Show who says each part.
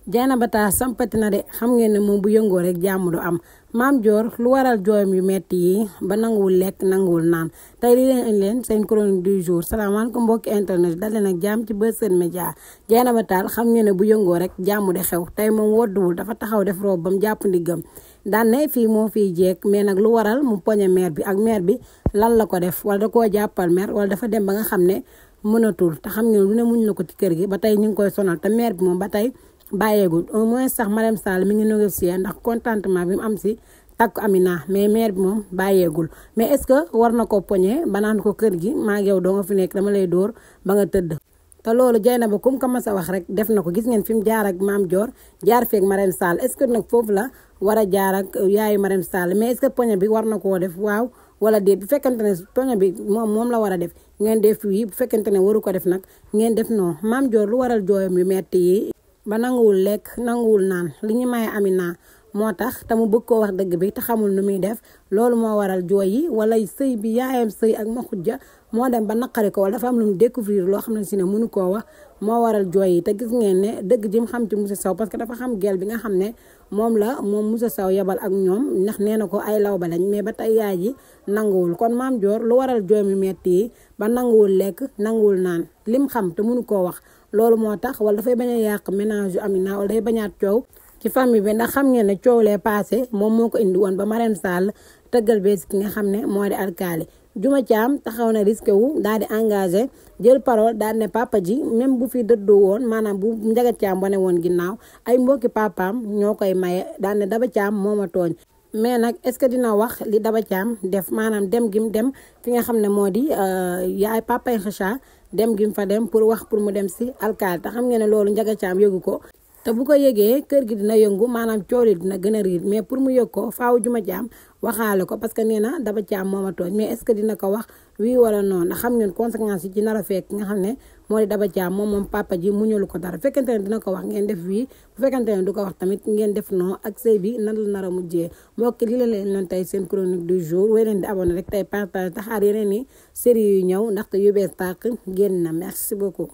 Speaker 1: Dieynaba Tall sampati na de xam ngeen ne moom bu yëngoo rek jàmm du am Mame Dior lu waral jooyam yu metti yi ba nanguwul lekk nanguwul naan tey li leen indi leen seen chronique du jour salaamaaleykum mbokki internet dal leen ak jàmm ci Buzz Sen Média Dieynaba Tall xam ngeen ne bu yëngoo rek jàmm de xew tey moom wodduwul dafa taxaw def rob bam jàpp ndigam daan ne fii moo fiy jeeg mais nag lu waral mu poñe maire bi ak maire bi lan la ko def wala da koo jàppal maire wala dafa dem ba nga xam ne mënatul te xam ngeen lu ne muñ na ko ci kër gi ba tey ñu ngi koy sonal te maire bi moom ba tey bàyyeegul au moins sax Marème Sall mi ngi négocier ndax contentement bi mu am si takku Amina mais maire bi moom bàyyeegul mais est-ce que war na ko poñe ba naan ko kër gi maa ngi yow doo nga fi nekk dama lay dóor ba nga tëdd te loolu Dieynaba kum ko mas a wax rek def na ko gis ngeen fi mu jaar ak Mame Dior jaar feeg Marème Sall est-ce que nag foofu la war a jaar ak yaayu Marème Sall mais est-ce que poñe bi war na koo def waaw wala déet bu fekkente ne poñe bi moom la war a def ngeen def wii bu fekkente ne waru ko def nag ngeen def non Mame Dior lu waral jooyam yu metti yi ba nanguwul lekk nanguwul naan li ñu may Amina moo tax te mu bëgg koo wax dëgg bi te xamul nu muy def loolu moo waral jooy yi wala sëy bi yaayam sëy ak ma xujja moo dem ba naqari ko wala dafa am lu mu découvrir loo xam ne si ne mënu koo wax moo waral jooy yi te gis ngeen ne dëgg ji mu xam ci Moussa Sow parce que dafa xam gel bi nga xam ne moom Moussa Sow yebal ak ñoom ndax nee na ko ay law ba lañ mais ba tey yaay ji nanguwul kon Mame Dior lu waral jooy mi metti yi ba nanguwul lekk nanguwul naan lim xam te mënu koo wax loolu moo tax wala dafay bañ a yàq ménage yu Amina wala day bañaat coow ci famille bi ndax xam ngeen ne coow lee passé moom moo ko indi woon ba Marème Sall tëggal bees ki nga xam ne moo di alkaali Juma Thiam taxaw na risque wu daal di engagé jël parole daal ne papa ji même bu fi dëddoo woon maanaam bu Njaga Thiam wane woon ginnaaw ay mbokki papaam ñoo koy maye daal ne Daba Thiam moo ma tooñ mais nag est-ce que dina wax li Daba Thiam def maanaam dem gim dem fi nga xam ne moo di yaay papay Kheucha dem gim fa dem pour wax pour mu dem si alkaali te xam ngeen ne loolu Njaga Thiam yëgu ko te bu ko yëgee kër gi dina yëngu maanaam coow li dina gën a riir mais pour mu yëg ko faaw Juma Thiam waxaale ko parce que nee na Daba Thiam moo ma tooñ mais est-ce que dina ko wax wii wala non ndax xam ngeen conséquences yi ci nar a fekk nga xam ne moo di Daba Thiam moom papa ji muñalu ko dara fekkente ne dina ko wax ngeen def wii bu fekkente ne du ko wax tamit ngeen def non ak sëy bi nan la nar a mujjee mbokk li leen leen tey seen chronique du jour wéy leen di abonné rek tey partage taxaar yeneen ni série yu ñëw ndaxte yu bees tàq génn na merci beaucoup